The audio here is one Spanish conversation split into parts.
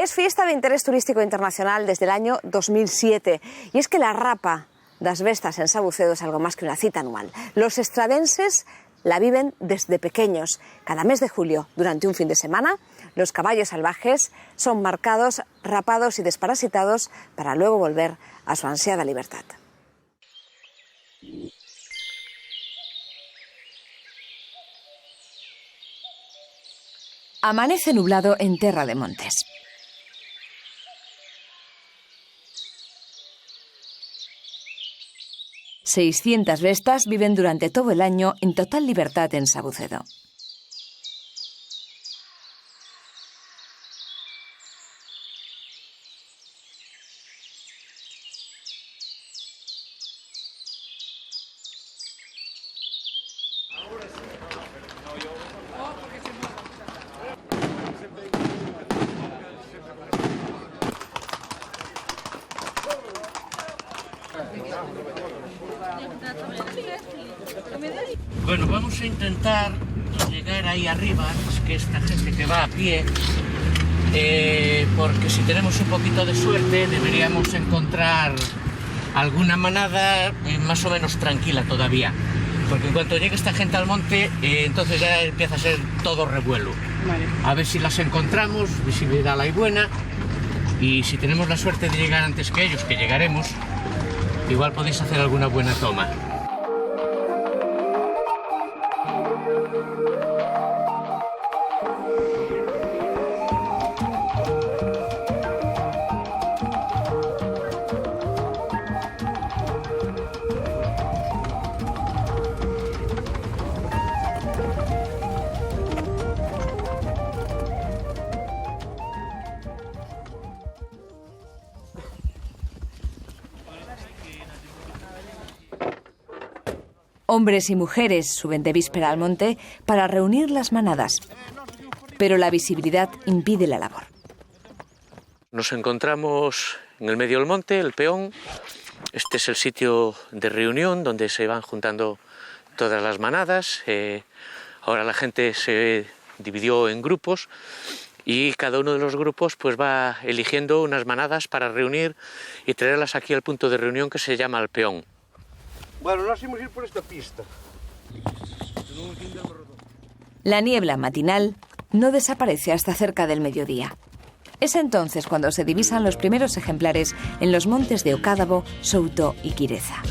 Es fiesta de interés turístico internacional desde el año 2007 y es que la Rapa das Vestas en Sabucedo es algo más que una cita anual. Los estradenses la viven desde pequeños. Cada mes de julio, durante un fin de semana, los caballos salvajes son marcados, rapados y desparasitados para luego volver a su ansiada libertad. Amanece nublado en Terra de Montes. ...600 vestas viven durante todo el año en total libertad en Sabucedo. Bueno, vamos a intentar llegar ahí arriba, es que esta gente que va a pie, porque si tenemos un poquito de suerte deberíamos encontrar alguna manada más o menos tranquila todavía, porque en cuanto llegue esta gente al monte, entonces ya empieza a ser todo revuelo. Vale. A ver si las encontramos, visibilidad hay buena, y si tenemos la suerte de llegar antes que ellos, que llegaremos, igual podéis hacer alguna buena toma. Hombres y mujeres suben de víspera al monte para reunir las manadas, pero la visibilidad impide la labor. Nos encontramos en el medio del monte, el peón. Este es el sitio de reunión donde se van juntando todas las manadas. Ahora la gente se dividió en grupos y cada uno de los grupos pues va eligiendo unas manadas para reunir y traerlas aquí al punto de reunión que se llama el peón. Bueno, nos íbamos a ir por esta pista. La niebla matinal no desaparece hasta cerca del mediodía. Es entonces cuando se divisan los primeros ejemplares en los montes de Ocádabo, Souto y Quireza.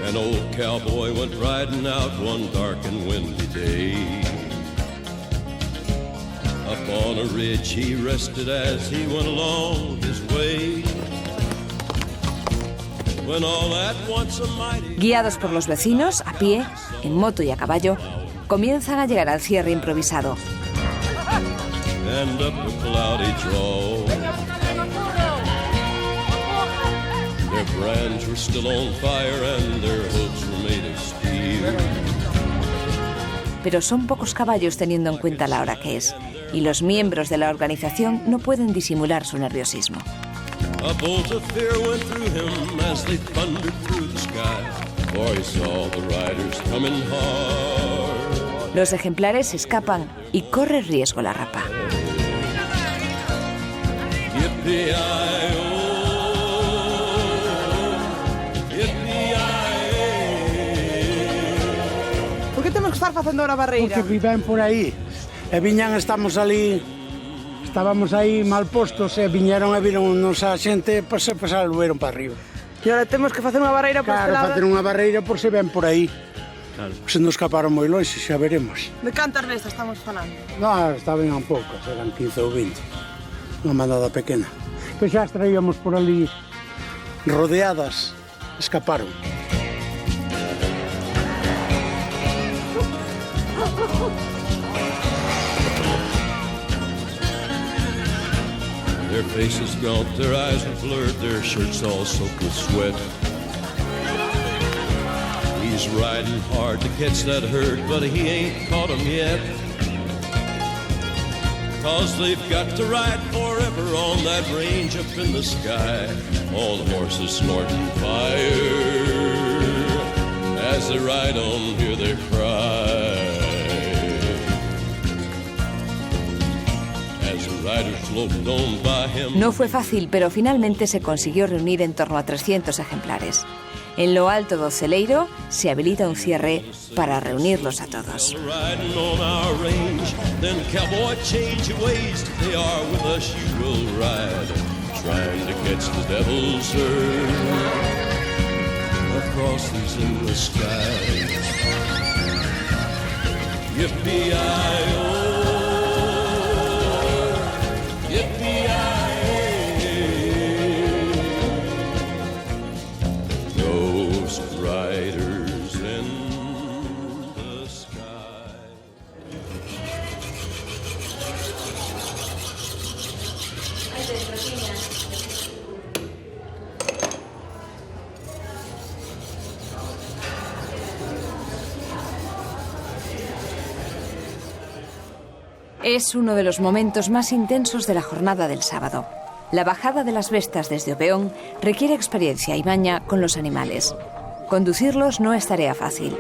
An old cowboy went riding out one dark and windy day. Up on a ridge he rested as he went along his way. When all at once a mighty... Guiados por los vecinos, a pie, en moto y a caballo, comienzan a llegar al cierre improvisado. And up a cloudy draw. Their brands were still on fire and their hooves were made of steel. Pero son pocos caballos teniendo en cuenta la hora que es, y los miembros de la organización no pueden disimular su nerviosismo. A bolt of fear went through him as they thundered through the sky, for he saw the riders coming hard. Los ejemplares escapan y corre riesgo la Rapa. Yippee-i-oh, yippee-i-oh. Por que temos que estar facendo ahora barreira? Porque viven por aí. E viñan, estábamos aí mal postos e viñeron e viron-nos a xente, pasar o veron para arriba. E ahora temos que facer unha barreira por este lado. Claro, facer unha barreira por se ven por aí. Claro. Se nos escaparon moi longe, xa veremos. De cantas nestas estamos falando? Non, estaban un poucas, eran 15 ou 20. Unha mandada pequena. Que xa as traíamos por ali rodeadas, escaparon. Their faces gaunt, their eyes are blurred, their shirts all soaked with sweat. He's riding hard to catch that herd, but he ain't caught 'em yet. 'Cause they've got to ride forever on that range up in the sky. All the horses snorting fire. As they ride on, hear their cry. No fue fácil, pero finalmente se consiguió reunir en torno a 300 ejemplares. En lo alto do Celeiro se habilita un cierre para reunirlos a todos. Es uno de los momentos más intensos de la jornada del sábado. La bajada de las bestas desde O Peón requiere experiencia y maña con los animales. Conducirlos no es tarea fácil.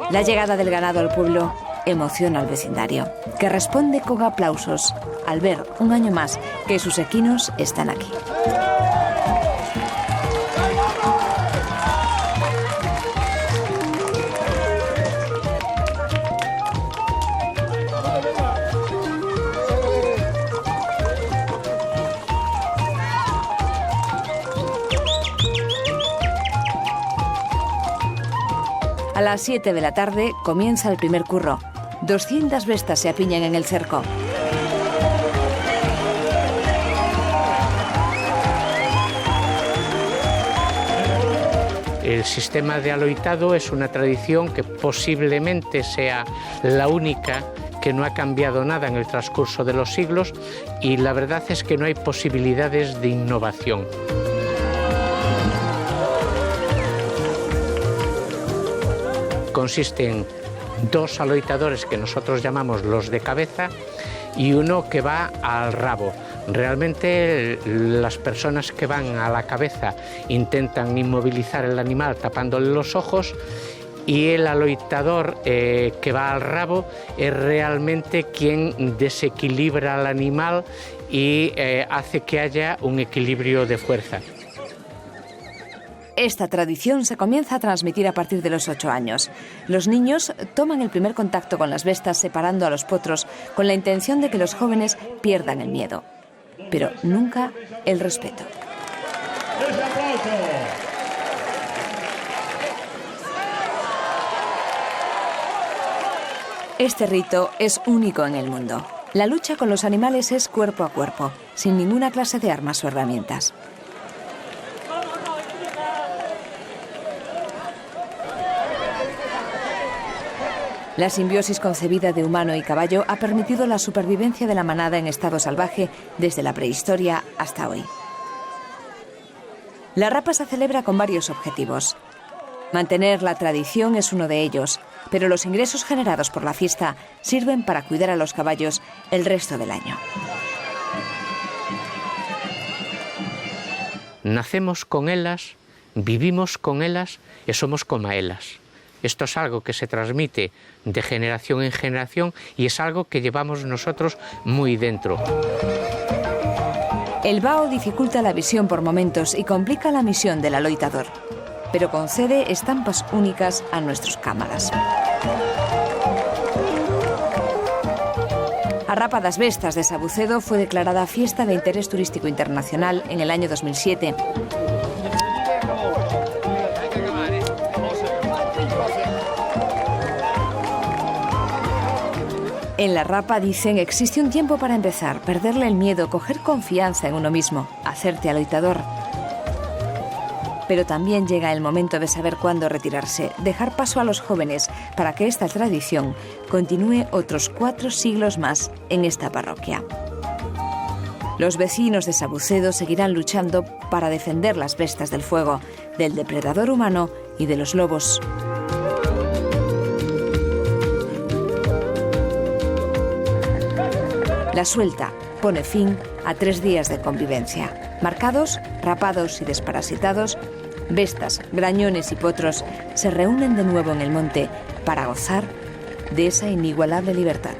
La llegada del ganado al pueblo emociona al vecindario, que responde con aplausos al ver un año más que sus equinos están aquí. A las 7 de la tarde comienza el primer curro. 200 bestas se apiñan en el cerco. El sistema de aloitado es una tradición que posiblemente sea la única que no ha cambiado nada en el transcurso de los siglos, y la verdad es que no hay posibilidades de innovación. Consiste en dos aloitadores que nosotros llamamos los de cabeza y uno que va al rabo. Realmente las personas que van a la cabeza intentan inmovilizar el animal tapándole los ojos, y el aloitador que va al rabo es realmente quien desequilibra al animal y hace que haya un equilibrio de fuerza. Esta tradición se comienza a transmitir a partir de los 8 años. Los niños toman el primer contacto con las bestas separando a los potros con la intención de que los jóvenes pierdan el miedo, pero nunca el respeto. Este rito es único en el mundo. La lucha con los animales es cuerpo a cuerpo, sin ninguna clase de armas o herramientas. La simbiosis concebida de humano y caballo ha permitido la supervivencia de la manada en estado salvaje desde la prehistoria hasta hoy. La rapa se celebra con varios objetivos. Mantener la tradición es uno de ellos, pero los ingresos generados por la fiesta sirven para cuidar a los caballos el resto del año. Nacemos con elas, vivimos con elas e somos como elas. Esto es algo que se transmite de generación en generación y es algo que llevamos nosotros muy dentro. El vaho dificulta la visión por momentos y complica la misión del aloitador, pero concede estampas únicas a nuestros cámaras. A Rapa das Bestas de Sabucedo fue declarada Fiesta de Interés Turístico Internacional en el año 2007. En la Rapa, dicen, existe un tiempo para empezar, perderle el miedo, coger confianza en uno mismo, hacerte aloitador. Pero también llega el momento de saber cuándo retirarse, dejar paso a los jóvenes para que esta tradición continúe otros 4 siglos más en esta parroquia. Los vecinos de Sabucedo seguirán luchando para defender las bestas del fuego, del depredador humano y de los lobos. La suelta pone fin a 3 días de convivencia. Marcados, rapados y desparasitados, bestas, grañones y potros se reúnen de nuevo en el monte para gozar de esa inigualable libertad.